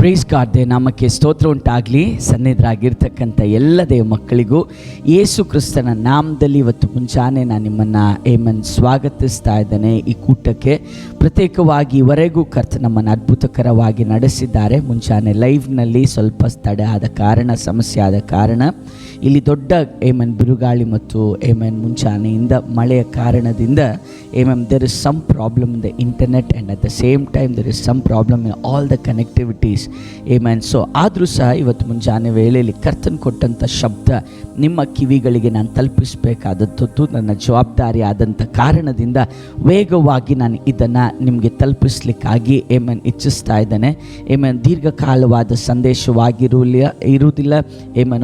Praise God, ನಾಮಕ್ಕೆ ಸ್ತೋತ್ರ ಉಂಟಾಗಲಿ. ಸನ್ನಿಧರಾಗಿರ್ತಕ್ಕಂಥ ಎಲ್ಲ ದೇವ ಮಕ್ಕಳಿಗೂ ಯೇಸು ಕ್ರಿಸ್ತನ ನಾಮದಲ್ಲಿ ಇವತ್ತು ಮುಂಜಾನೆ ನಾನು ನಿಮ್ಮನ್ನು ಸ್ವಾಗತಿಸ್ತಾ ಇದ್ದೇನೆ. ಈ ಕೂಟಕ್ಕೆ ಪ್ರತ್ಯೇಕವಾಗಿ ಇವರೆಗೂ ಕರ್ತ ನಮ್ಮನ್ನು ಅದ್ಭುತಕರವಾಗಿ ನಡೆಸಿದ್ದಾರೆ. ಮುಂಜಾನೆ ಲೈವ್ನಲ್ಲಿ ಸ್ವಲ್ಪ ತಡೆ ಆದ ಕಾರಣ, ಸಮಸ್ಯೆ ಆದ ಕಾರಣ ಇಲ್ಲಿ ದೊಡ್ಡ ಬಿರುಗಾಳಿ ಮತ್ತು ಮುಂಚಾನೆಯಿಂದ ಮಳೆಯ ಕಾರಣದಿಂದ there is some problem in the internet, and at the same time there is some problem in all the connectivities. So ಆದರೂ ಸಹ ಇವತ್ತು ಮುಂಜಾನೆ ವೇಳೆಯಲ್ಲಿ ಕರ್ತನ್ ಕೊಟ್ಟಂಥ ಶಬ್ದ ನಿಮ್ಮ ಕಿವಿಗಳಿಗೆ ನಾನು ತಲುಪಿಸಬೇಕಾದದ್ದು ನನ್ನ ಜವಾಬ್ದಾರಿ ಆದಂಥ ಕಾರಣದಿಂದ ವೇಗವಾಗಿ ನಾನು ಇದನ್ನು ನಿಮಗೆ ತಲುಪಿಸ್ಲಿಕ್ಕಾಗಿ ಇಚ್ಛಿಸ್ತಾ ಇದ್ದೇನೆ. ದೀರ್ಘಕಾಲವಾದ ಸಂದೇಶವಾಗಿರುವುದಿಲ್ಲ.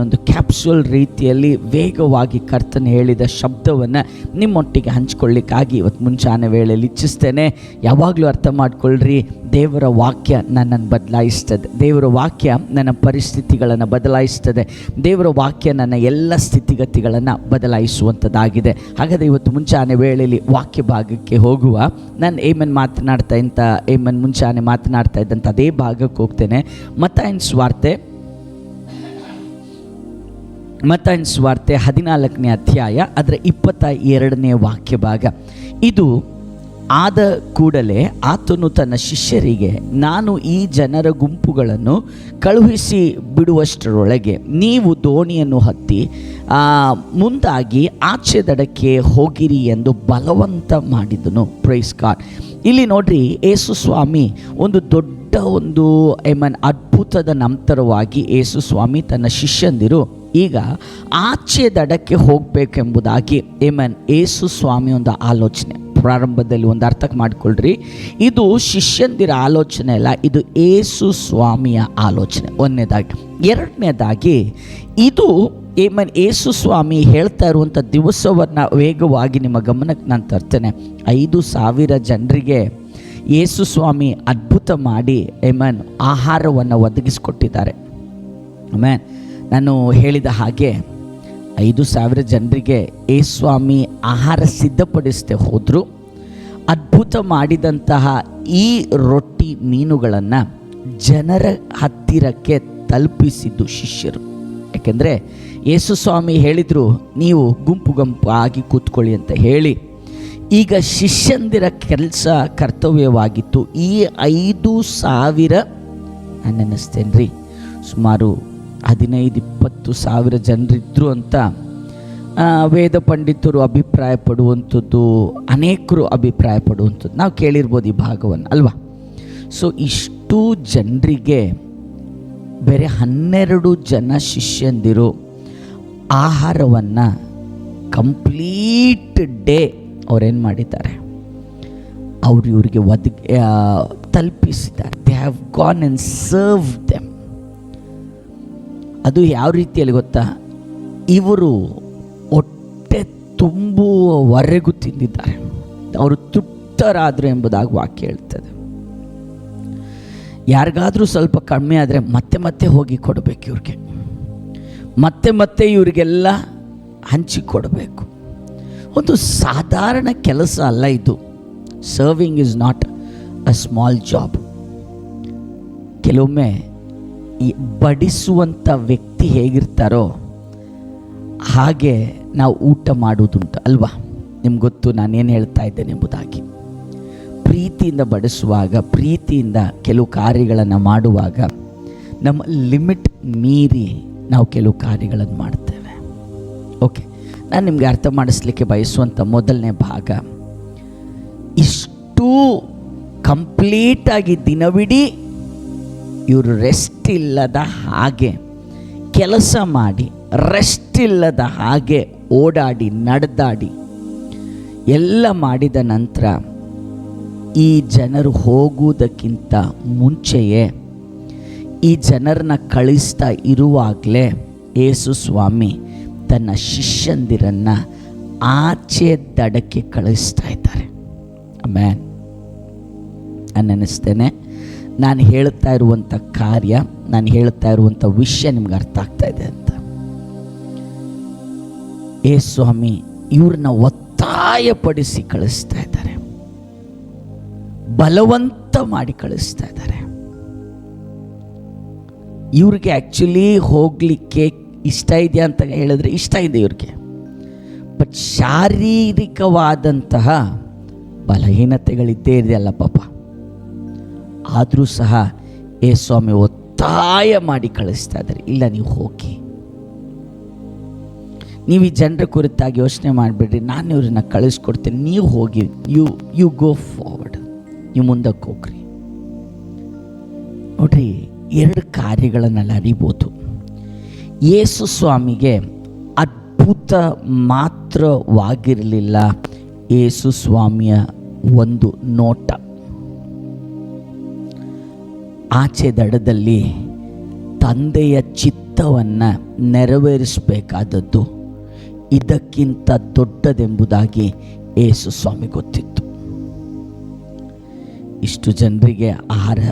ಒಂದು ಕ್ಯಾಪ್ಸೂಲ್ ರೀತಿಯಲ್ಲಿ ವೇಗವಾಗಿ ಕರ್ತನ್ ಹೇಳಿದ ಶಬ್ದವನ್ನು ನಿಮ್ಮೊಟ್ಟಿಗೆ ಹಂಚ್ಕೊಳ್ಳಿಕ್ಕಾಗಿ ಇವತ್ತು ಮುಂಚಾನೆ ವೇಳೆಯಲ್ಲಿ ಇಚ್ಛಿಸ್ತೇನೆ. ಯಾವಾಗಲೂ ಅರ್ಥ ಮಾಡ್ಕೊಳ್ರಿ, ದೇವರ ವಾಕ್ಯ ನನ್ನನ್ನು ಬದಲಾಯಿಸ್ತದೆ. ದೇವರ ವಾಕ್ಯ ನನ್ನ ಪರಿಸ್ಥಿತಿಗಳನ್ನು ಬದಲಾಯಿಸ್ತದೆ. ದೇವರ ವಾಕ್ಯ ನನ್ನ ಎಲ್ಲ ಸ್ಥಿತಿಗತಿಗಳನ್ನು ಬದಲಾಯಿಸುವಂಥದ್ದಾಗಿದೆ. ಹಾಗಾದರೆ ಇವತ್ತು ಮುಂಚಾನೆ ವೇಳೆಯಲ್ಲಿ ವಾಕ್ಯ ಭಾಗಕ್ಕೆ ಹೋಗುವ. ನಾನು ಮುಂಚಾನೆ ಮಾತನಾಡ್ತಾ ಇದ್ದಂಥ ಅದೇ ಭಾಗಕ್ಕೆ ಹೋಗ್ತೇನೆ. ಮತ್ತಾಯನ ಸ್ವಾರ್ತೆ 14ನೇ ಅಧ್ಯಾಯ ಅದರ 22ನೇ ವಾಕ್ಯ ಭಾಗ. ಇದು ಆದ ಕೂಡಲೇ ಆತನು ತನ್ನ ಶಿಷ್ಯರಿಗೆ, ನಾನು ಈ ಜನರ ಗುಂಪುಗಳನ್ನು ಕಳುಹಿಸಿ ಬಿಡುವಷ್ಟರೊಳಗೆ ನೀವು ದೋಣಿಯನ್ನು ಹತ್ತಿ ಮುಂದಾಗಿ ಆಚೆ ದಡಕ್ಕೆ ಹೋಗಿರಿ ಎಂದು ಬಲವಂತ ಮಾಡಿದನು. Praise God. ಇಲ್ಲಿ ನೋಡ್ರಿ, ಯೇಸು ಸ್ವಾಮಿ ಒಂದು ದೊಡ್ಡ ಅದ್ಭುತದ ನಂತರವಾಗಿ ಯೇಸು ಸ್ವಾಮಿ ತನ್ನ ಶಿಷ್ಯಂದಿರು ಈಗ ಆಚೆ ದಡಕ್ಕೆ ಹೋಗಬೇಕೆಂಬುದಾಗಿ ಯೇಸು ಸ್ವಾಮಿ ಒಂದು ಆಲೋಚನೆ. ಪ್ರಾರಂಭದಲ್ಲಿ ಒಂದು ಅರ್ಥಕ್ಕೆ ಮಾಡಿಕೊಳ್ಳ್ರಿ, ಇದು ಶಿಷ್ಯಂದಿರ ಆಲೋಚನೆ ಅಲ್ಲ, ಇದು ಯೇಸು ಸ್ವಾಮಿಯ ಆಲೋಚನೆ. ಒಂದನೇದಾಗಿ. ಎರಡನೇದಾಗಿ, ಇದು ಯೇಸು ಸ್ವಾಮಿ ಹೇಳ್ತಾ ಇರುವಂಥ ದಿವಸವನ್ನು ವೇಗವಾಗಿ ನಿಮ್ಮ ಗಮನಕ್ಕೆ ನಾನು ತರ್ತೇನೆ. 5,000 ಜನರಿಗೆ ಯೇಸು ಸ್ವಾಮಿ ಅದ್ಭುತ ಮಾಡಿ ಆಹಾರವನ್ನು ಒದಗಿಸಿಕೊಟ್ಟಿದ್ದಾರೆ. ನಾನು ಹೇಳಿದ ಹಾಗೆ 5,000 ಜನರಿಗೆ ಯೇಸು ಸ್ವಾಮಿ ಆಹಾರ ಸಿದ್ಧಪಡಿಸದೆ ಹೋದರು. ಅದ್ಭುತ ಮಾಡಿದಂತಹ ಈ ರೊಟ್ಟಿ ಮೀನುಗಳನ್ನು ಜನರ ಹತ್ತಿರಕ್ಕೆ ತಲುಪಿಸಿದ್ದು ಶಿಷ್ಯರು. ಯಾಕೆಂದರೆ ಯೇಸು ಸ್ವಾಮಿ ಹೇಳಿದರು, ನೀವು ಗುಂಪು ಗುಂಪಾಗಿ ಕೂತ್ಕೊಳ್ಳಿ ಅಂತ ಹೇಳಿ. ಈಗ ಶಿಷ್ಯಂದಿರ ಕೆಲಸ ಕರ್ತವ್ಯವಾಗಿತ್ತು. ಈ 5,000 ನಾನು ಅನ್ನಿಸ್ತೇನೆ ರೀ, ಸುಮಾರು 15-20 ಸಾವಿರ ಜನರಿದ್ದರು ಅಂತ ವೇದ ಪಂಡಿತರು ಅಭಿಪ್ರಾಯ ಪಡುವಂಥದ್ದು, ಅನೇಕರು ಅಭಿಪ್ರಾಯ ಪಡುವಂಥದ್ದು ನಾವು ಕೇಳಿರ್ಬೋದು ಈ ಭಾಗವನ್ನು, ಅಲ್ವಾ? ಸೊ ಇಷ್ಟು ಜನರಿಗೆ ಬೇರೆ 12 ಜನ ಶಿಷ್ಯಂದಿರು ಆಹಾರವನ್ನು ಕಂಪ್ಲೀಟ್ ಡೇ ಅವ್ರೇನು ಮಾಡಿದ್ದಾರೆ, ಅವರು ಇವರಿಗೆ ತಲುಪಿಸಿದ್ದಾರೆ. They have gone and serve them. ಅದು ಯಾವ ರೀತಿಯಲ್ಲಿ ಗೊತ್ತಾ, ಇವರು ಹೊಟ್ಟೆ ತುಂಬುವವರೆಗೂ ತಿಂದಿದ್ದಾರೆ. ಅವರು ತೃಪ್ತರಾದರು ಎಂಬುದಾಗಿ ವಾಕ್ಯ ಹೇಳ್ತದೆ. ಯಾರಿಗಾದರೂ ಸ್ವಲ್ಪ ಕಡಿಮೆ ಆದರೆ ಮತ್ತೆ ಹೋಗಿ ಕೊಡಬೇಕು ಇವ್ರಿಗೆ, ಮತ್ತೆ ಇವರಿಗೆಲ್ಲ ಹಂಚಿಕೊಡಬೇಕು. ಒಂದು ಸಾಧಾರಣ ಕೆಲಸ ಅಲ್ಲ ಇದು. Serving is not a small job. ಕೆಲವೊಮ್ಮೆ ಈ ಬಡಿಸುವಂಥ ವ್ಯಕ್ತಿ ಹೇಗಿರ್ತಾರೋ ಹಾಗೆ ನಾವು ಊಟ ಮಾಡುವುದುಂಟು, ಅಲ್ವಾ? ನಿಮ್ಗೆ ಗೊತ್ತು ನಾನೇನು ಹೇಳ್ತಾ ಇದ್ದೇನೆ ಎಂಬುದಾಗಿ. ಪ್ರೀತಿಯಿಂದ ಬಡಿಸುವಾಗ, ಪ್ರೀತಿಯಿಂದ ಕೆಲವು ಕಾರ್ಯಗಳನ್ನು ಮಾಡುವಾಗ ನಮ್ಮ ಲಿಮಿಟ್ ಮೀರಿ ನಾವು ಕೆಲವು ಕಾರ್ಯಗಳನ್ನು ಮಾಡ್ತೇವೆ. ಓಕೆ, ನಾನು ನಿಮಗೆ ಅರ್ಥ ಮಾಡಿಸ್ಲಿಕ್ಕೆ ಬಯಸುವಂಥ ಮೊದಲನೇ ಭಾಗ, ಇಷ್ಟು ಕಂಪ್ಲೀಟಾಗಿ ದಿನವಿಡೀ ಇವರು ರೆಸ್ಟ್ ಇಲ್ಲದ ಹಾಗೆ ಕೆಲಸ ಮಾಡಿ, ರೆಸ್ಟ್ ಇಲ್ಲದ ಹಾಗೆ ಓಡಾಡಿ ನಡೆದಾಡಿ ಎಲ್ಲ ಮಾಡಿದ ನಂತರ ಈ ಜನರು ಹೋಗುವುದಕ್ಕಿಂತ ಮುಂಚೆಯೇ, ಈ ಜನರನ್ನ ಕಳಿಸ್ತಾ ಇರುವಾಗಲೇ ಯೇಸು ಸ್ವಾಮಿ ತನ್ನ ಶಿಷ್ಯಂದಿರನ್ನು ಆಚೆ ದಡಕ್ಕೆ ಕಳಿಸ್ತಾ ಇದ್ದಾರೆ. ಆಮೆನ್. ನಾನು ಅನ್ನಿಸ್ತೇನೆ, ನಾನು ಹೇಳ್ತಾ ಇರುವಂಥ ಕಾರ್ಯ, ನಾನು ಹೇಳ್ತಾ ಇರುವಂಥ ವಿಷಯ ನಿಮ್ಗೆ ಅರ್ಥ ಆಗ್ತಾ ಇದೆ ಅಂತ. ಯೇಸು ಸ್ವಾಮಿ ಇವ್ರನ್ನ ಒತ್ತಾಯಪಡಿಸಿ ಕಳಿಸ್ತಾ ಇದ್ದಾರೆ, ಬಲವಂತ ಮಾಡಿ ಕಳಿಸ್ತಾ ಇದ್ದಾರೆ. ಇವ್ರಿಗೆ ಆ್ಯಕ್ಚುಲಿ ಹೋಗಲಿಕ್ಕೆ ಇಷ್ಟ ಇದೆಯಾ ಅಂತ ಹೇಳಿದ್ರೆ ಇಷ್ಟ ಇದೆ ಇವ್ರಿಗೆ, ಬಟ್ ಶಾರೀರಿಕವಾದಂತಹ ಬಲಹೀನತೆಗಳಿದ್ದೇ ಇದೆಯಲ್ಲ ಪಾಪ. ಆದರೂ ಸಹ ಸ್ವಾಮಿ ಒತ್ತಾಯ ಮಾಡಿ ಕಳಿಸ್ತಾ ಇದ್ದಾರೆ, ಇಲ್ಲ ನೀವು ಹೋಗಿ, ನೀವು ಈ ಜನರ ಕುರಿತಾಗಿ ಯೋಚನೆ ಮಾಡಿಬಿಡ್ರಿ, ನಾನು ಇವ್ರನ್ನ ಕಳಿಸ್ಕೊಡ್ತೇನೆ, ನೀವು ಹೋಗಿ, ಯು ಗೋ ಫಾರ್ವರ್ಡ್, ನೀವು ಮುಂದಕ್ಕೆ ಹೋಗ್ರಿ. ನೋಡ್ರಿ, ಎರಡು ಕಾರ್ಯಗಳನ್ನೆಲ್ಲ ಅರಿಬೋದು. ಯೇಸು ಸ್ವಾಮಿಗೆ ಅದ್ಭುತ ಮಾತ್ರವಾಗಿರಲಿಲ್ಲ ಯೇಸು ಸ್ವಾಮಿಯ ಒಂದು ನೋಟ. ಆಚೆ ದಡದಲ್ಲಿ ತಂದೆಯ ಚಿತ್ತವನ್ನು ನೆರವೇರಿಸಬೇಕಾದದ್ದು ಇದಕ್ಕಿಂತ ದೊಡ್ಡದೆಂಬುದಾಗಿ ಯೇಸು ಸ್ವಾಮಿ ಗೊತ್ತಿತ್ತು. ಇಷ್ಟು ಜನರಿಗೆ ಆಹಾರ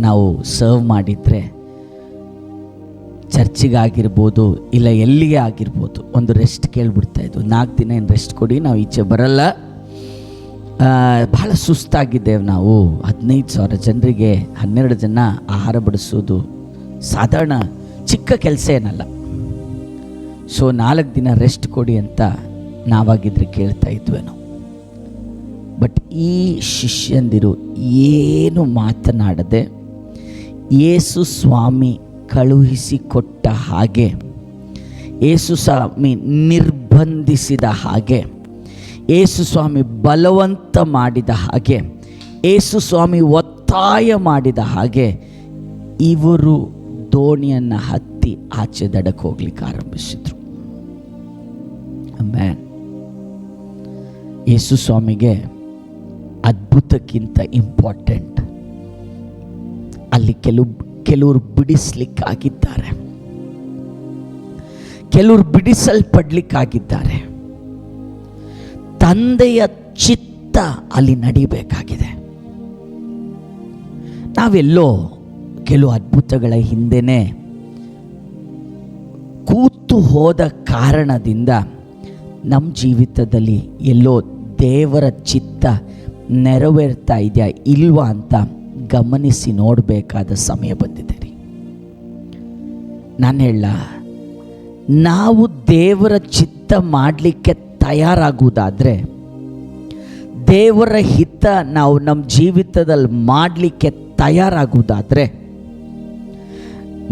ನಾವು ಸರ್ವ್ ಮಾಡಿದರೆ, ಚರ್ಚಿಗಾಗಿರ್ಬೋದು ಇಲ್ಲ ಎಲ್ಲಿಗೆ ಆಗಿರ್ಬೋದು, ಒಂದು ರೆಸ್ಟ್ ಕೇಳಿಬಿಡ್ತಾ ಇದ್ವು, 4 ದಿನ ಏನು ರೆಸ್ಟ್ ಕೊಡಿ, ನಾವು ಈಚೆ ಬರಲ್ಲ, ಭಾಳ ಸುಸ್ತಾಗಿದ್ದೇವೆ ನಾವು. 15,000 ಜನರಿಗೆ 12 ಜನ ಆಹಾರ ಬಡಿಸೋದು ಸಾಧಾರಣ ಚಿಕ್ಕ ಕೆಲಸ ಏನಲ್ಲ. ಸೊ 4 ದಿನ ರೆಸ್ಟ್ ಕೊಡಿ ಅಂತ ನಾವಾಗಿದ್ರೆ ಕೇಳ್ತಾ ಇದ್ವೇನೋ. ಬಟ್ ಈ ಶಿಷ್ಯಂದಿರು ಏನು ಮಾತನಾಡದೆ ಯೇಸು ಸ್ವಾಮಿ ಕಳುಹಿಸಿಕೊಟ್ಟ ಹಾಗೆ, ಯೇಸು ಸ್ವಾಮಿ ನಿರ್ಬಂಧಿಸಿದ ಹಾಗೆ, ಯೇಸು ಸ್ವಾಮಿ ಬಲವಂತ ಮಾಡಿದ ಹಾಗೆ, ಯೇಸು ಸ್ವಾಮಿ ಒತ್ತಾಯ ಮಾಡಿದ ಹಾಗೆ ಇವರು ದೋಣಿಯನ್ನು ಹತ್ತಿ ಆಚೆ ದಡಕ್ಕೆ ಹೋಗ್ಲಿಕ್ಕೆ ಆರಂಭಿಸಿದ್ರು. ಆಮೆನ್. ಯೇಸು ಸ್ವಾಮಿಗೆ ಅದ್ಭುತಕ್ಕಿಂತ ಇಂಪಾರ್ಟೆಂಟ್ ಅಲ್ಲಿ ಕೆಲವರು ಬಿಡಿಸ್ಲಿಕ್ಕಾಗಿದ್ದಾರೆ, ಕೆಲವರು ಬಿಡಿಸಲ್ಪಡ್ಲಿಕ್ಕಾಗಿದ್ದಾರೆ. ತಂದೆಯ ಚಿತ್ತ ಅಲ್ಲಿ ನಡಿಬೇಕಾಗಿದೆ. ನಾವೆಲ್ಲೋ ಕೆಲವು ಅದ್ಭುತಗಳ ಹಿಂದೆನೇ ಕೂತು ಹೋದ ಕಾರಣದಿಂದ ನಮ್ಮ ಜೀವಿತದಲ್ಲಿ ಎಲ್ಲೋ ದೇವರ ಚಿತ್ತ ನೆರವೇರ್ತಾ ಇದೆಯಾ ಇಲ್ವಾ ಅಂತ ಗಮನಿಸಿ ನೋಡಬೇಕಾದ ಸಮಯ ಬಂದಿದೆ ರೀ. ನಾನು ಹೇಳ, ನಾವು ದೇವರ ಚಿತ್ತ ಮಾಡಲಿಕ್ಕೆ ತಯಾರಾಗುವುದಾದರೆ, ದೇವರ ಹಿತ ನಾವು ನಮ್ಮ ಜೀವಿತದಲ್ಲಿ ಮಾಡಲಿಕ್ಕೆ ತಯಾರಾಗುವುದಾದರೆ,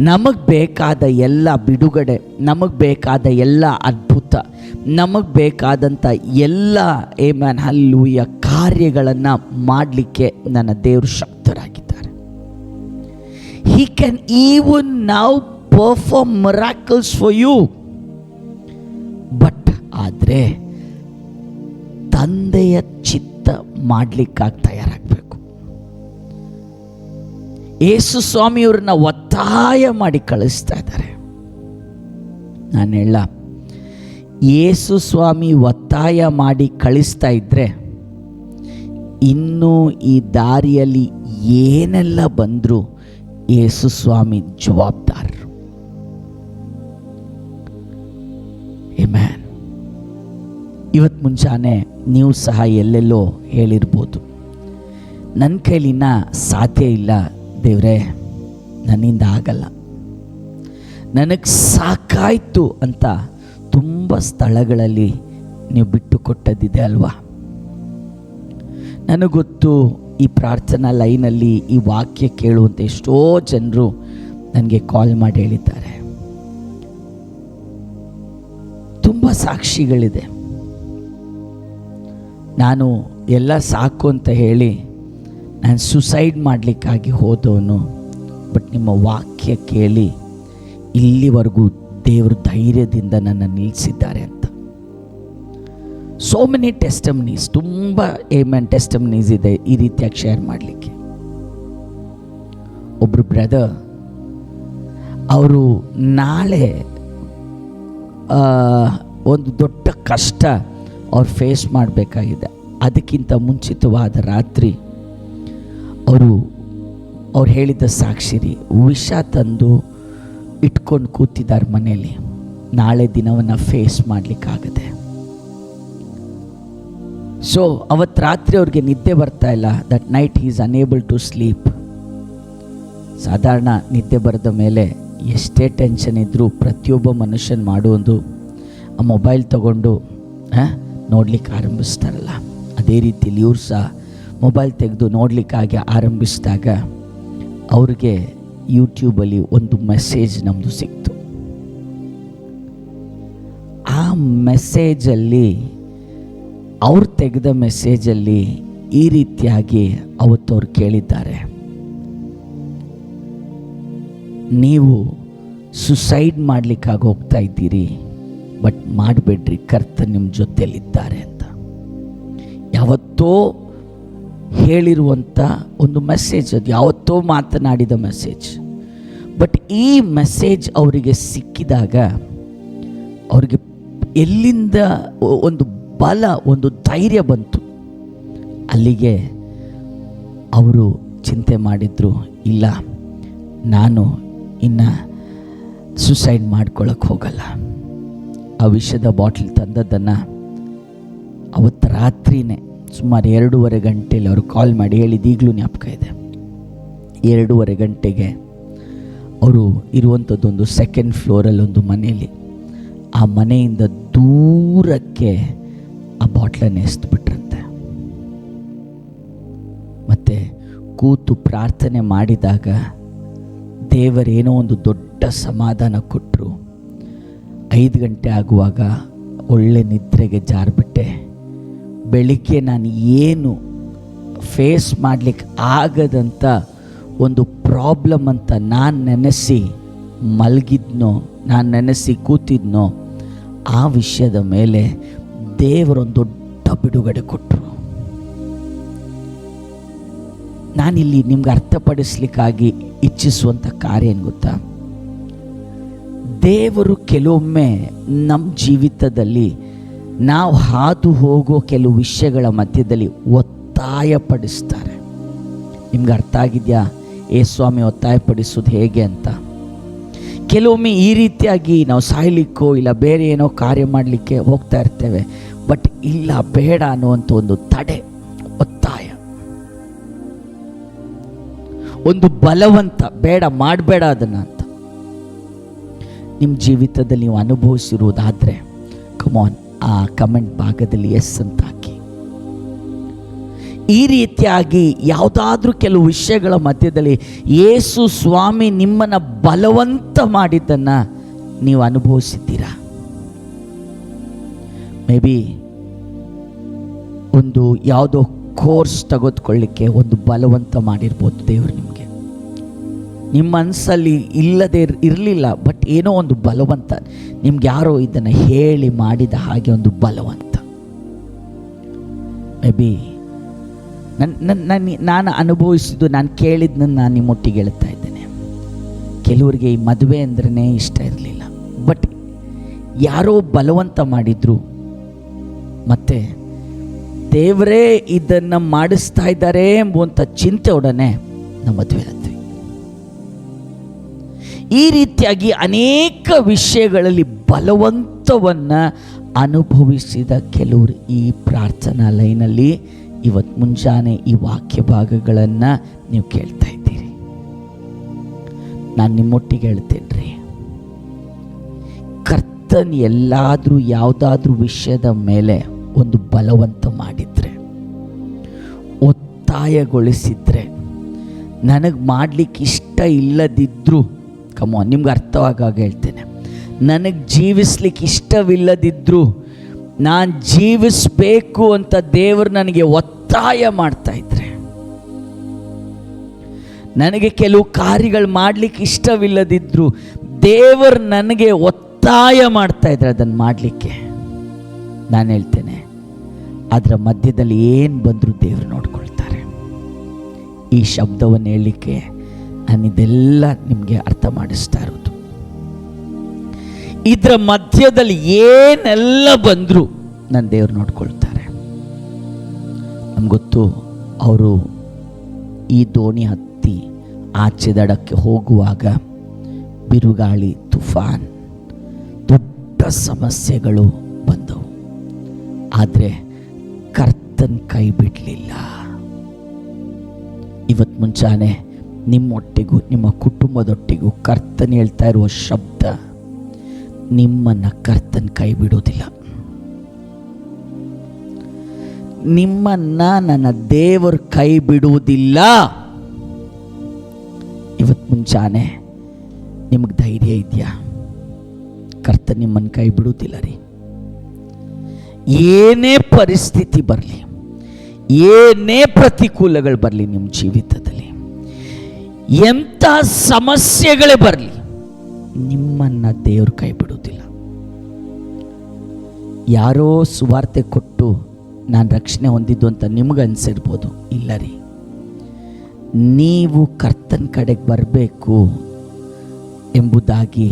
ನಮಗೆ ಬೇಕಾದ ಎಲ್ಲ ಬಿಡುಗಡೆ, ನಮಗೆ ಬೇಕಾದ ಎಲ್ಲ ಅದ್ಭುತ, ನಮಗೆ ಬೇಕಾದಂಥ ಎಲ್ಲ ಆಮೆನ್ ಹಲ್ಲೆಲೂಯಾ ಕಾರ್ಯಗಳನ್ನು ಮಾಡಲಿಕ್ಕೆ ನನ್ನ ದೇವರು ಶಕ್ತರಾಗಿದ್ದಾರೆ. He can even now perform miracles for you. But ಆದರೆ ತಂದೆಯ ಚಿತ್ತ ಮಾಡಲಿಕ್ಕಾಗಿ ತಯಾರಾಗಬೇಕು. ಯೇಸು ಸ್ವಾಮಿಯವ್ರನ್ನ ಒತ್ತಾಯ ಮಾಡಿ ಕಳಿಸ್ತಾ ಇದ್ದಾರೆ. ನಾನು ಹೇಳ, ಯೇಸು ಸ್ವಾಮಿ ಒತ್ತಾಯ ಮಾಡಿ ಕಳಿಸ್ತಾ ಇದ್ದರೆ ಇನ್ನೂ ಈ ದಾರಿಯಲ್ಲಿ ಏನೆಲ್ಲ ಬಂದರೂ ಯೇಸು ಸ್ವಾಮಿ ಜವಾಬ್ದಾರರು. ಆಮೆನ್. ಇವತ್ತು ಮುಂಚಾನೆ ನೀವು ಸಹ ಎಲ್ಲೆಲ್ಲೋ ಹೇಳಿರ್ಬೋದು, ನನ್ನ ಕೈಲಿನ ಸಾಧ್ಯ ಇಲ್ಲ ದೇವ್ರೇ, ನನ್ನಿಂದ ಆಗಲ್ಲ, ನನಗೆ ಸಾಕಾಯ್ತು ಅಂತ ತುಂಬ ಸ್ಥಳಗಳಲ್ಲಿ ನೀವು ಬಿಟ್ಟು ಕೊಟ್ಟದ್ದಿದೆ ಅಲ್ವಾ. ನನಗೊತ್ತು, ಈ ಪ್ರಾರ್ಥನಾ ಲೈನಲ್ಲಿ ಈ ವಾಕ್ಯ ಕೇಳುವಂಥ ಎಷ್ಟೋ ಜನರು ನನಗೆ ಕಾಲ್ ಮಾಡಿ ಹೇಳಿದ್ದಾರೆ. ತುಂಬ ಸಾಕ್ಷಿಗಳಿದೆ. ನಾನು ಎಲ್ಲ ಸಾಕು ಅಂತ ಹೇಳಿ ನಾನು ಸುಸೈಡ್ ಮಾಡಲಿಕ್ಕಾಗಿ ಹೋದವನು, ಬಟ್ ನಿಮ್ಮ ವಾಕ್ಯ ಕೇಳಿ ಇಲ್ಲಿವರೆಗೂ ದೇವರು ಧೈರ್ಯದಿಂದ ನನ್ನ ನಿಲ್ಲಿಸಿದ್ದಾರೆ ಅಂತ. ಸೋ ಮೆನಿ ಟೆಸ್ಟಮನೀಸ್, ತುಂಬ ಟೆಸ್ಟಮನೀಸ್ ಇದೆ ಈ ರೀತಿಯಾಗಿ ಶೇರ್ ಮಾಡಲಿಕ್ಕೆ. ಒಬ್ಬರು ಬ್ರದರ್, ಅವರು ನಾಳೆ ಒಂದು ದೊಡ್ಡ ಕಷ್ಟ ಅವ್ರು ಫೇಸ್ ಮಾಡಬೇಕಾಗಿದೆ. ಅದಕ್ಕಿಂತ ಮುಂಚಿತವಾದ ರಾತ್ರಿ ಅವ್ರು ಹೇಳಿದ ಸಾಕ್ಷಿರಿ, ವಿಷ ತಂದು ಇಟ್ಕೊಂಡು ಕೂತಿದ್ದಾರೆ ಮನೆಯಲ್ಲಿ, ನಾಳೆ ದಿನವನ್ನು ಫೇಸ್ ಮಾಡಲಿಕ್ಕಾಗದೆ. ಸೊ ಅವತ್ತು ರಾತ್ರಿ ಅವ್ರಿಗೆ ನಿದ್ದೆ ಬರ್ತಾ ಇಲ್ಲ. That night he is unable to sleep. ಸಾಧಾರಣ ನಿದ್ದೆ ಬರೆದ ಮೇಲೆ ಎಷ್ಟೇ ಟೆನ್ಷನ್ ಇದ್ದರೂ ಪ್ರತಿಯೊಬ್ಬ ಮನುಷ್ಯನ ಮಾಡೋದು ಆ ಮೊಬೈಲ್ ತಗೊಂಡು ನೋಡ್ಲಿಕ್ಕೆ ಆರಂಭಿಸ್ತಾರಲ್ಲ, ಅದೇ ರೀತಿಯಲ್ಲಿ ಇವ್ರು ಸಹ ಮೊಬೈಲ್ ತೆಗೆದು ನೋಡಲಿಕ್ಕಾಗಿ ಆರಂಭಿಸಿದಾಗ ಅವ್ರಿಗೆ ಯೂಟ್ಯೂಬಲ್ಲಿ ಒಂದು ಮೆಸೇಜ್ ನಮ್ಮದು ಸಿಕ್ತು. ಆ ಮೆಸೇಜಲ್ಲಿ ಅವ್ರು ತೆಗೆದ ಮೆಸೇಜಲ್ಲಿ ಈ ರೀತಿಯಾಗಿ ಅವತ್ತವ್ರು ಕೇಳಿದ್ದಾರೆ, ನೀವು ಸುಸೈಡ್ ಮಾಡಲಿಕ್ಕಾಗಿ ಹೋಗ್ತಾ ಇದ್ದೀರಿ, ಬಟ್ ಮಾಡಬೇಡ್ರಿ, ಕರ್ತನು ನಿಮ್ಮ ಜೊತೆಯಲ್ಲಿದ್ದಾರೆ ಅಂತ ಯಾವತ್ತೋ ಹೇಳಿರುವಂಥ ಒಂದು ಮೆಸೇಜ್. ಅದು ಯಾವತ್ತೋ ಮಾತನಾಡಿದ ಮೆಸೇಜ್. ಬಟ್ ಈ ಮೆಸೇಜ್ ಅವರಿಗೆ ಸಿಕ್ಕಿದಾಗ ಅವರಿಗೆ ಎಲ್ಲಿಂದ ಒಂದು ಬಲ, ಒಂದು ಧೈರ್ಯ ಬಂತು. ಅಲ್ಲಿಗೆ ಅವರು ಚಿಂತೆ ಮಾಡಿದರು, ಇಲ್ಲ ನಾನು ಇನ್ನು ಸುಸೈಡ್ ಮಾಡ್ಕೊಳ್ಳೋಕೆ ಹೋಗಲ್ಲ. ಆ ವಿಷದ ಬಾಟ್ಲ್ ತಂದದ್ದನ್ನು ಅವತ್ತು ರಾತ್ರಿನೇ ಸುಮಾರು 2:30 ಗಂಟೆಯಲ್ಲಿ ಅವರು ಕಾಲ್ ಮಾಡಿ ಹೇಳಿದ್ದು ಈಗಲೂ ಜ್ಞಾಪಕ ಇದೆ. 2:30 ಗಂಟೆಗೆ ಅವರು ಇರುವಂಥದ್ದೊಂದು 2nd ಫ್ಲೋರಲ್ಲಿ ಒಂದು ಮನೆಯಲ್ಲಿ, ಆ ಮನೆಯಿಂದ ದೂರಕ್ಕೆ ಆ ಬಾಟ್ಲನ್ನು ಎಸ್ದುಬಿಟ್ರಂತೆ. ಮತ್ತು ಕೂತು ಪ್ರಾರ್ಥನೆ ಮಾಡಿದಾಗ ದೇವರೇನೋ ಒಂದು ದೊಡ್ಡ ಸಮಾಧಾನ ಕೊಟ್ಟರು. 5 ಗಂಟೆ ಆಗುವಾಗ ಒಳ್ಳೆ ನಿದ್ರೆಗೆ ಜಾರಿಬಿಟ್ಟೆ. ಬೆಳಿಗ್ಗೆ ನಾನು ಏನು ಫೇಸ್ ಮಾಡಲಿಕ್ಕೆ ಆಗದಂಥ ಒಂದು ಪ್ರಾಬ್ಲಮ್ ಅಂತ ನಾನು ನೆನೆಸಿ ಮಲಗಿದ್ನೋ, ನಾನು ನೆನೆಸಿ ಕೂತಿದ್ನೋ, ಆ ವಿಷಯದ ಮೇಲೆ ದೇವರೊಂದು ದೊಡ್ಡ ಬಿಡುಗಡೆ ಕೊಟ್ಟರು. ನಾನಿಲ್ಲಿ ನಿಮ್ಗೆ ಅರ್ಥಪಡಿಸ್ಲಿಕ್ಕಾಗಿ ಇಚ್ಛಿಸುವಂಥ ಕಾರ್ಯ ಏನು ಗೊತ್ತಾ? ದೇವರು ಕೆಲವೊಮ್ಮೆ ನಮ್ಮ ಜೀವಿತದಲ್ಲಿ ನಾವು ಹಾದು ಹೋಗೋ ಕೆಲವು ವಿಷಯಗಳ ಮಧ್ಯದಲ್ಲಿ ಒತ್ತಾಯಪಡಿಸ್ತಾರೆ. ನಿಮ್ಗೆ ಅರ್ಥ ಆಗಿದೆಯಾ ಸ್ವಾಮಿ ಒತ್ತಾಯಪಡಿಸೋದು ಹೇಗೆ ಅಂತ? ಕೆಲವೊಮ್ಮೆ ಈ ರೀತಿಯಾಗಿ ನಾವು ಸಾಯ್ಲಿಕ್ಕೋ ಇಲ್ಲ ಬೇರೆ ಏನೋ ಕಾರ್ಯ ಮಾಡಲಿಕ್ಕೆ ಹೋಗ್ತಾ ಇರ್ತೇವೆ, ಬಟ್ ಇಲ್ಲ ಬೇಡ ಅನ್ನುವಂಥ ಒಂದು ತಡೆ, ಒತ್ತಾಯ, ಒಂದು ಬಲವಂತ, ಬೇಡ ಮಾಡಬೇಡ ಅದನ್ನು ಅಂತ ನಿಮ್ಮ ಜೀವಿತದಲ್ಲಿ ನೀವು ಅನುಭವಿಸಿರುವುದಾದರೆ ಕಮಾನ್ ಆ ಕಮೆಂಟ್ ಭಾಗದಲ್ಲಿ ಎಸ್ ಅಂತ ಹಾಕಿ. ಈ ರೀತಿಯಾಗಿ ಯಾವುದಾದ್ರೂ ಕೆಲವು ವಿಷಯಗಳ ಮಧ್ಯದಲ್ಲಿ ಯೇಸು ಸ್ವಾಮಿ ನಿಮ್ಮನ್ನು ಬಲವಂತ ಮಾಡಿದ್ದನ್ನು ನೀವು ಅನುಭವಿಸಿದ್ದೀರಾ? ಮೇ ಬಿ ಒಂದು ಯಾವುದೋ ಕೋರ್ಸ್ ತೆಗೆದುಕೊಳ್ಳಿಕ್ಕೆ ಒಂದು ಬಲವಂತ ಮಾಡಿರ್ಬೋದು ದೇವರು ನಿಮಗೆ. ನಿಮ್ಮ ಮನಸ್ಸಲ್ಲಿ ಇಲ್ಲದೆ ಇರಲಿಲ್ಲ, ಬಟ್ ಏನೋ ಒಂದು ಬಲವಂತ, ನಿಮ್ಗೆ ಯಾರೋ ಇದನ್ನು ಹೇಳಿ ಮಾಡಿದ ಹಾಗೆ ಒಂದು ಬಲವಂತ. ಮೇ ಬಿ ನಾನು ಅನುಭವಿಸಿದ್ದು, ನಾನು ಕೇಳಿದ್ದನ್ನು ನಾನು ನಿಮ್ಮೊಟ್ಟಿಗೆ ಹೇಳ್ತಾ ಇದ್ದೇನೆ. ಕೆಲವರಿಗೆ ಈ ಮದುವೆ ಅಂದ್ರೇ ಇಷ್ಟ ಇರಲಿಲ್ಲ, ಬಟ್ ಯಾರೋ ಬಲವಂತ ಮಾಡಿದ್ರು, ಮತ್ತು ದೇವರೇ ಇದನ್ನು ಮಾಡಿಸ್ತಾ ಇದ್ದಾರೆ ಎಂಬುವಂಥ ಚಿಂತೆ ಒಡನೆ ನಮ್ಮ ಮದುವೆ ಆದ್ವಿ. ಈ ರೀತಿಯಾಗಿ ಅನೇಕ ವಿಷಯಗಳಲ್ಲಿ ಬಲವಂತವನ್ನು ಅನುಭವಿಸಿದ ಕೆಲವರು ಈ ಪ್ರಾರ್ಥನಾ ಲೈನಲ್ಲಿ ಇವತ್ತು ಮುಂಜಾನೆ ಈ ವಾಕ್ಯ ಭಾಗಗಳನ್ನು ನೀವು ಕೇಳ್ತಾ ಇದ್ದೀರಿ. ನಾನು ನಿಮ್ಮೊಟ್ಟಿಗೆ ಹೇಳ್ತೇನೆ ರೀ, ಕರ್ತನ್ ಎಲ್ಲಾದರೂ ಯಾವುದಾದ್ರೂ ವಿಷಯದ ಮೇಲೆ ಒಂದು ಬಲವಂತ ಮಾಡಿದರೆ, ಒತ್ತಾಯಗೊಳಿಸಿದರೆ, ನನಗೆ ಮಾಡಲಿಕ್ಕೆ ಇಷ್ಟ ಇಲ್ಲದಿದ್ದರೂ, ಕಮಾನ್ ನಿಮ್ಗೆ ಅರ್ಥವಾಗ ಹೇಳ್ತೇನೆ, ನನಗೆ ಜೀವಿಸ್ಲಿಕ್ಕೆ ಇಷ್ಟವಿಲ್ಲದಿದ್ದರೂ ನಾನು ಜೀವಿಸಬೇಕು ಅಂತ ದೇವರು ನನಗೆ ಒತ್ತಾಯ ಮಾಡ್ತಾ ಇದ್ರೆ, ನನಗೆ ಕೆಲವು ಕಾರ್ಯಗಳು ಮಾಡಲಿಕ್ಕೆ ಇಷ್ಟವಿಲ್ಲದಿದ್ದರೂ ದೇವರು ನನಗೆ ಒತ್ತಾಯ ಮಾಡ್ತಾ ಇದ್ರೆ ಅದನ್ನು ಮಾಡಲಿಕ್ಕೆ, ನಾನು ಹೇಳ್ತೇನೆ ಅದರ ಮಧ್ಯದಲ್ಲಿ ಏನು ಬಂದರೂ ದೇವರು ನೋಡ್ಕೊಳ್ತಾರೆ. ಈ ಶಬ್ದವನ್ನು ಹೇಳಲಿಕ್ಕೆ ನಾನು ಇದೆಲ್ಲ ನಿಮಗೆ ಅರ್ಥ ಮಾಡಿಸ್ತಾ ಇರೋದು. ಇದರ ಮಧ್ಯದಲ್ಲಿ ಏನೆಲ್ಲ ಬಂದರೂ ನನ್ನ ದೇವರು ನೋಡ್ಕೊಳ್ತಾರೆ. ನಮ್ಗೆ ಗೊತ್ತು, ಅವರು ಈ ದೋಣಿ ಹತ್ತಿ ಆಚೆ ದಡಕ್ಕೆ ಹೋಗುವಾಗ ಬಿರುಗಾಳಿ, ತುಫಾನ್, ದೊಡ್ಡ ಸಮಸ್ಯೆಗಳು ಬಂದವು. ಆದರೆ ಕರ್ತನ್ ಕೈ ಬಿಡಲಿಲ್ಲ. ಇವತ್ತು ಮುಂಚಾನೆ ನಿಮ್ಮೊಟ್ಟಿಗೂ ನಿಮ್ಮ ಕುಟುಂಬದೊಟ್ಟಿಗೂ ಕರ್ತನ ಹೇಳ್ತಾ ಇರುವ ಶಬ್ದ, ನಿಮ್ಮನ್ನು ಕರ್ತನ ಕೈ ಬಿಡೋದಿಲ್ಲ. ನಿಮ್ಮನ್ನ ನನ್ನ ದೇವರು ಕೈ ಬಿಡುವುದಿಲ್ಲ. ಇವತ್ತು ಮುಂಚಾನೆ ನಿಮಗೆ ಧೈರ್ಯ ಇದೆಯಾ? ಕರ್ತ ನಿಮ್ಮನ್ನು ಕೈ ಬಿಡುವುದಿಲ್ಲ ರೀ. ಏನೇ ಪರಿಸ್ಥಿತಿ ಬರಲಿ, ಏನೇ ಪ್ರತಿಕೂಲಗಳು ಬರಲಿ, ನಿಮ್ಮ ಜೀವಿತದಲ್ಲಿ ಎಂಥ ಸಮಸ್ಯೆಗಳೇ ಬರಲಿ, ನಿಮ್ಮನ್ನ ದೇವರು ಕೈ ಬಿಡುವುದಿಲ್ಲ. ಯಾರೋ ಸುವಾರ್ತೆ ಕೊಟ್ಟು ನಾನು ರಕ್ಷಣೆ ಹೊಂದಿದ್ದು ಅಂತ ನಿಮಗೆ ಅನಿಸಿರ್ಬೋದು. ಇಲ್ಲ ರೀ, ನೀವು ಕರ್ತನ ಕಡೆಗೆ ಬರಬೇಕು ಎಂಬುದಾಗಿ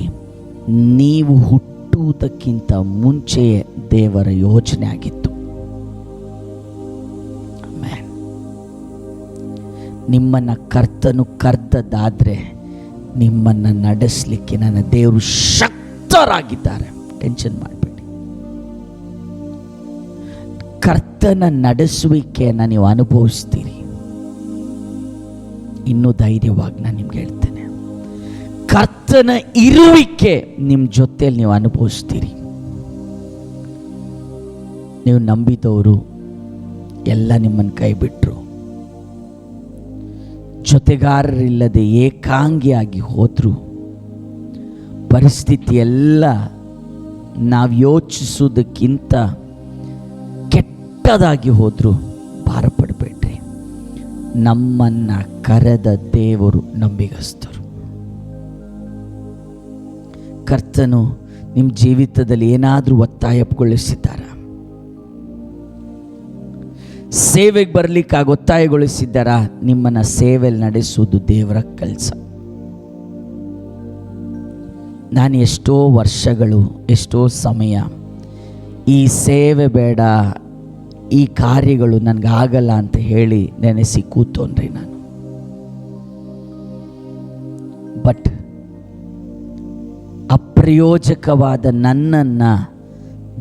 ನೀವು ಹುಟ್ಟುವುದಕ್ಕಿಂತ ಮುಂಚೆಯೇ ದೇವರ ಯೋಚನೆ ಆಗಿತ್ತು. ನಿಮ್ಮನ್ನು ಕರ್ತನು ಕರೆದದ್ದಾದರೆ ನಿಮ್ಮನ್ನು ನಡೆಸಲಿಕ್ಕೆ ನನ್ನ ದೇವರು ಶಕ್ತರಾಗಿದ್ದಾರೆ. ಟೆನ್ಷನ್ ಮಾಡಬೇಡಿ. ಕರ್ತನ ನಡೆಸುವಿಕೆಯನ್ನು ನೀವು ಅನುಭವಿಸ್ತೀರಿ. ಇನ್ನೂ ಧೈರ್ಯವಾಗಿ ನಾನು ನಿಮ್ಗೆ ಹೇಳ್ತೇನೆ, ಕರ್ತನ ಇರುವಿಕೆ ನಿಮ್ಮ ಜೊತೆಯಲ್ಲಿ ನೀವು ಅನುಭವಿಸ್ತೀರಿ. ನೀವು ನಂಬಿದವರು ಎಲ್ಲ ನಿಮ್ಮನ್ನು ಕೈ ಬಿಟ್ಟರು, ಜೊತೆಗಾರರಿಲ್ಲದೆ ಏಕಾಂಗಿಯಾಗಿ ಹೋದರು, ಪರಿಸ್ಥಿತಿ ಎಲ್ಲ ನಾವು ಯೋಚಿಸೋದಕ್ಕಿಂತ ಕೆಟ್ಟದಾಗಿ ಹೋದರು, ಭಾರಪಡಬೇಡ್ರಿ. ನಮ್ಮನ್ನು ಕರೆದ ದೇವರು ನಂಬಿಗಸ್ತರು. ಕರ್ತನು ನಿಮ್ಮ ಜೀವಿತದಲ್ಲಿ ಏನಾದರೂ ಒತ್ತಾಯಗೊಳಿಸಿದ್ದಾರ? ಸೇವೆಗೆ ಬರಲಿಕ್ಕಾಗಿ ಒತ್ತಾಯಗೊಳಿಸಿದ್ದಾರ? ನಿಮ್ಮನ್ನು ಸೇವೆಯಲ್ಲಿ ನಡೆಸುವುದು ದೇವರ ಕೆಲಸ. ನಾನು ಎಷ್ಟೋ ವರ್ಷಗಳು, ಎಷ್ಟೋ ಸಮಯ ಈ ಸೇವೆ ಬೇಡ, ಈ ಕಾರ್ಯಗಳು ನನಗಾಗಲ್ಲ ಅಂತ ಹೇಳಿ ನೆನೆಸಿ ಕೂತೋನ್ರಿ ನಾನು. ಬಟ್ ಅಪ್ರಯೋಜಕವಾದ ನನ್ನನ್ನು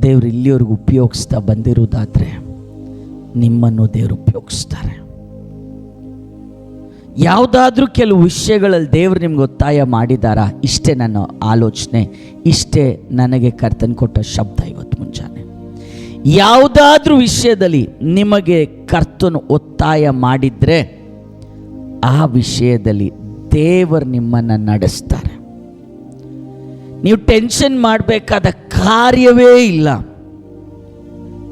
ದೇವರು ಇಲ್ಲಿವರೆಗೂ ಉಪಯೋಗಿಸ್ತಾ ಬಂದಿರುವುದಾದರೆ ನಿಮ್ಮನ್ನು ದೇವರು ಉಪಯೋಗಿಸ್ತಾರೆ. ಯಾವುದಾದ್ರೂ ಕೆಲವು ವಿಷಯಗಳಲ್ಲಿ ದೇವರು ನಿಮ್ಗೆ ಒತ್ತಾಯ ಮಾಡಿದಾರಾ? ಇಷ್ಟೇ ನನ್ನ ಆಲೋಚನೆ, ಇಷ್ಟೇ ನನಗೆ ಕರ್ತನ ಕೊಟ್ಟ ಶಬ್ದ ಇವತ್ತು ಮುಂಜಾನೆ. ಯಾವುದಾದ್ರೂ ವಿಷಯದಲ್ಲಿ ನಿಮಗೆ ಕರ್ತನು ಒತ್ತಾಯ ಮಾಡಿದರೆ ಆ ವಿಷಯದಲ್ಲಿ ದೇವರು ನಿಮ್ಮನ್ನು ನಡೆಸ್ತಾರೆ. ನೀವು ಟೆನ್ಷನ್ ಮಾಡಬೇಕಾದ ಕಾರ್ಯವೇ ಇಲ್ಲ.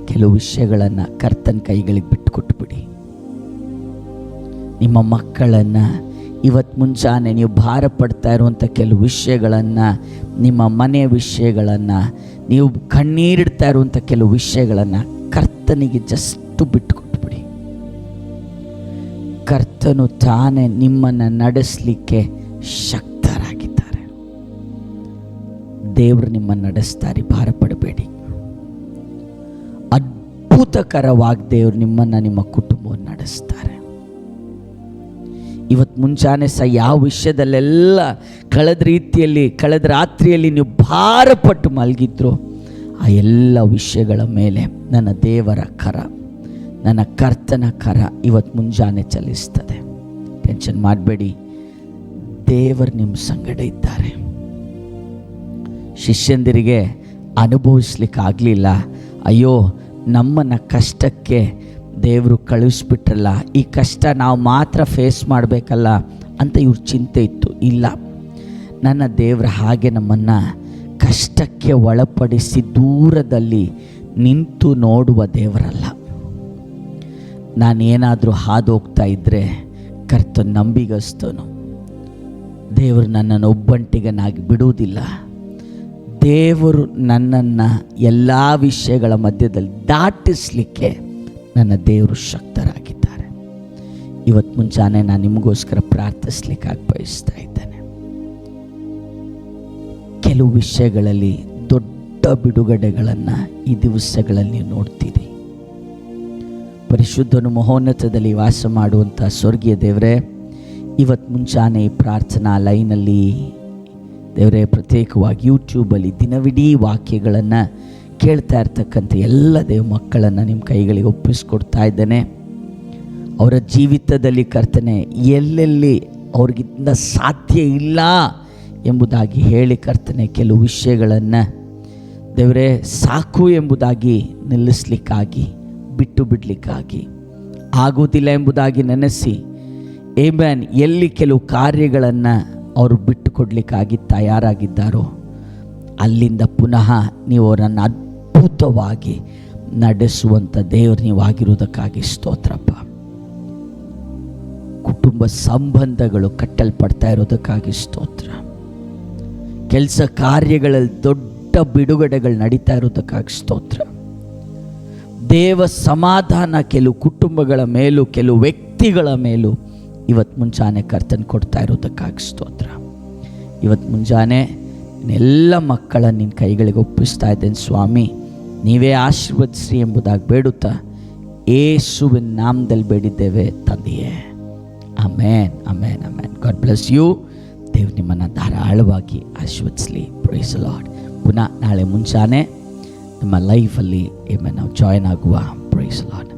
ಕೆಲವು ವಿಷಯಗಳನ್ನು ಕರ್ತನ ಕೈಗಳಿಗೆ ಬಿಟ್ಟುಕೊಟ್ಬಿಡಿ. ನಿಮ್ಮ ಮಕ್ಕಳನ್ನು ಇವತ್ತು ಮುಂಚಾನೆ ನೀವು ಭಾರ ಪಡ್ತಾ ಇರುವಂಥ ಕೆಲವು ವಿಷಯಗಳನ್ನು, ನಿಮ್ಮ ಮನೆಯ ವಿಷಯಗಳನ್ನು, ನೀವು ಕಣ್ಣೀರಿಡ್ತಾ ಇರುವಂಥ ಕೆಲವು ವಿಷಯಗಳನ್ನು ಕರ್ತನಿಗೆ ಜಸ್ಟ್ ಬಿಟ್ಟುಕೊಟ್ಬಿಡಿ. ಕರ್ತನು ತಾನೇ ನಿಮ್ಮನ್ನು ನಡೆಸಲಿಕ್ಕೆ ಶಕ್ತರಾಗಿದ್ದಾರೆ. ದೇವರು ನಿಮ್ಮನ್ನು ನಡೆಸ್ತಾರೆ, ಭಾರ ಪಡಬೇಡಿ. ಅದ್ಭುತಕರವಾಗಿ ದೇವರು ನಿಮ್ಮನ್ನು, ನಿಮ್ಮ ಕುಟುಂಬವನ್ನು ನಡೆಸ್ತಾರೆ. ಇವತ್ತು ಮುಂಚಾನೆ ಸಹ ಯಾವ ವಿಷಯದಲ್ಲೆಲ್ಲ ಕಳೆದ ರಾತ್ರಿಯಲ್ಲಿ ನೀವು ಭಾರಪಟ್ಟು ಮಲಗಿದ್ರು ಆ ಎಲ್ಲ ವಿಷಯಗಳ ಮೇಲೆ ನನ್ನ ದೇವರ ಕರ, ನನ್ನ ಕರ್ತನ ಕರ ಇವತ್ತು ಮುಂಜಾನೆ ಚಲಿಸ್ತದೆ. ಟೆನ್ಷನ್ ಮಾಡಬೇಡಿ, ದೇವರು ನಿಮ್ಮ ಸಂಗಡ ಇದ್ದಾರೆ. ಶಿಷ್ಯಂದಿರಿಗೆ ಅನುಭವಿಸ್ಲಿಕ್ಕಾಗಲಿಲ್ಲ, ಅಯ್ಯೋ ನಮ್ಮನ್ನು ಕಷ್ಟಕ್ಕೆ ದೇವರು ಕಳಿಸ್ಬಿಟ್ರಲ್ಲ, ಈ ಕಷ್ಟ ನಾವು ಮಾತ್ರ ಫೇಸ್ ಮಾಡಬೇಕಲ್ಲ ಅಂತ ಇವ್ರ ಚಿಂತೆ ಇತ್ತು. ಇಲ್ಲ, ನನ್ನ ದೇವರು ಹಾಗೆ ನಮ್ಮನ್ನು ಕಷ್ಟಕ್ಕೆ ಒಳಪಡಿಸಿ ದೂರದಲ್ಲಿ ನಿಂತು ನೋಡುವ ದೇವರಲ್ಲ. ನಾನೇನಾದರೂ ಹಾದೋಗ್ತಾ ಇದ್ದರೆ ಕರ್ತನ ನಂಬಿಗಸ್ತನು. ದೇವರು ನನ್ನನ್ನು ಒಬ್ಬಂಟಿಗನಾಗಿ ಬಿಡುವುದಿಲ್ಲ. ದೇವರು ನನ್ನನ್ನು ಎಲ್ಲ ವಿಷಯಗಳ ಮಧ್ಯದಲ್ಲಿ ದಾಟಿಸಲಿಕ್ಕೆ ನನ್ನ ದೇವರು ಶಕ್ತರಾಗಿದ್ದಾರೆ. ಇವತ್ತು ಮುಂಚಾನೆ ನಾನು ನಿಮಗೋಸ್ಕರ ಪ್ರಾರ್ಥಿಸ್ಲಿಕ್ಕಾಗಿ ಬಯಸ್ತಾ ಇದ್ದೇನೆ. ಕೆಲವು ವಿಷಯಗಳಲ್ಲಿ ದೊಡ್ಡ ಬಿಡುಗಡೆಗಳನ್ನು ಈ ದಿವಸಗಳಲ್ಲಿ ನೀವು ನೋಡ್ತೀರಿ. ಪರಿಶುದ್ಧನು ಮಹೋನ್ನತದಲ್ಲಿ ವಾಸ ಮಾಡುವಂಥ ಸ್ವರ್ಗೀಯ ದೇವರೇ, ಇವತ್ತು ಮುಂಚಾನೆ ಈ ಪ್ರಾರ್ಥನಾ ಲೈನಲ್ಲಿ ದೇವರೇ, ಪ್ರತ್ಯೇಕವಾಗಿ ಯೂಟ್ಯೂಬಲ್ಲಿ ದಿನವಿಡೀ ವಾಕ್ಯಗಳನ್ನು ಕೇಳ್ತಾ ಇರ್ತಕ್ಕಂಥ ಎಲ್ಲ ದೇವ ಮಕ್ಕಳನ್ನು ನಿಮ್ಮ ಕೈಗಳಿಗೆ ಒಪ್ಪಿಸ್ಕೊಡ್ತಾ ಇದ್ದೇನೆ. ಅವರ ಜೀವಿತದಲ್ಲಿ ಕರ್ತನೆ ಎಲ್ಲೆಲ್ಲಿ ಅವ್ರಿಗಿಂತ ಸಾಧ್ಯ ಇಲ್ಲ ಎಂಬುದಾಗಿ ಹೇಳಿ ಕರ್ತನೆ ಕೆಲವು ವಿಷಯಗಳನ್ನು ದೇವರೇ ಸಾಕು ಎಂಬುದಾಗಿ ನಿಲ್ಲಿಸ್ಲಿಕ್ಕಾಗಿ, ಬಿಟ್ಟು ಬಿಡಲಿಕ್ಕಾಗಿ, ಆಗುವುದಿಲ್ಲ ಎಂಬುದಾಗಿ ನೆನೆಸಿ ಆಮೆನ್ ಎಲ್ಲಿ ಕೆಲವು ಕಾರ್ಯಗಳನ್ನು ಅವರು ಬಿಟ್ಟು ಕೊಡಲಿಕ್ಕಾಗಿ ತಯಾರಾಗಿದ್ದಾರೋ ಅಲ್ಲಿಂದ ಪುನಃ ನೀವು ಅವರನ್ನು ಅದ್ಭುತವಾಗಿ ನಡೆಸುವಂಥ ದೇವರು ನೀವಾಗಿರುವುದಕ್ಕಾಗಿ ಸ್ತೋತ್ರಪ್ಪ. ಕುಟುಂಬ ಸಂಬಂಧಗಳು ಕಟ್ಟಲ್ಪಡ್ತಾ ಇರೋದಕ್ಕಾಗಿ ಸ್ತೋತ್ರ. ಕೆಲಸ ಕಾರ್ಯಗಳಲ್ಲಿ ದೊಡ್ಡ ಬಿಡುಗಡೆಗಳು ನಡೀತಾ ಇರೋದಕ್ಕಾಗಿ ಸ್ತೋತ್ರ. ದೇವ ಸಮಾಧಾನ ಕೆಲವು ಕುಟುಂಬಗಳ ಮೇಲೂ ಕೆಲವು ವ್ಯಕ್ತಿಗಳ ಮೇಲೂ ಇವತ್ತು ಮುಂಜಾನೆ ಕರ್ತನ್ ಕೊಡ್ತಾ ಇರೋದಕ್ಕಾಗಿ ಸ್ತೋತ್ರ. ಇವತ್ತು ಮುಂಜಾನೆ ಎಲ್ಲ ಮಕ್ಕಳ ನಿನ್ನ ಕೈಗಳಿಗೆ ಒಪ್ಪಿಸ್ತಾ ಇದ್ದೇನೆ ಸ್ವಾಮಿ, ನೀವೇ ಆಶೀರ್ವದಿಸಿ ಎಂಬುದಾಗಿ ಬೇಡುತ್ತಾ ಯೇಸುವಿನ ನಾಮದಲ್ಲಿ ಬೇಡಿದ್ದೇವೆ ತಂದೆಯೇ. ಆಮೇನ್, ಆಮೇನ್, ಆಮೇನ್. God bless you. ದೇವ್ರು ನಿಮ್ಮನ್ನು ಧಾರಾಳವಾಗಿ ಆಶೀರ್ವದಿಸಲಿ. Praise the lord. ಪುನಃ ನಾಳೆ ಮುಂಜಾನೆ ನಮ್ಮ ಲೈಫಲ್ಲಿ ನಾವು ಜಾಯ್ನ್ ಆಗುವ. Praise the lord.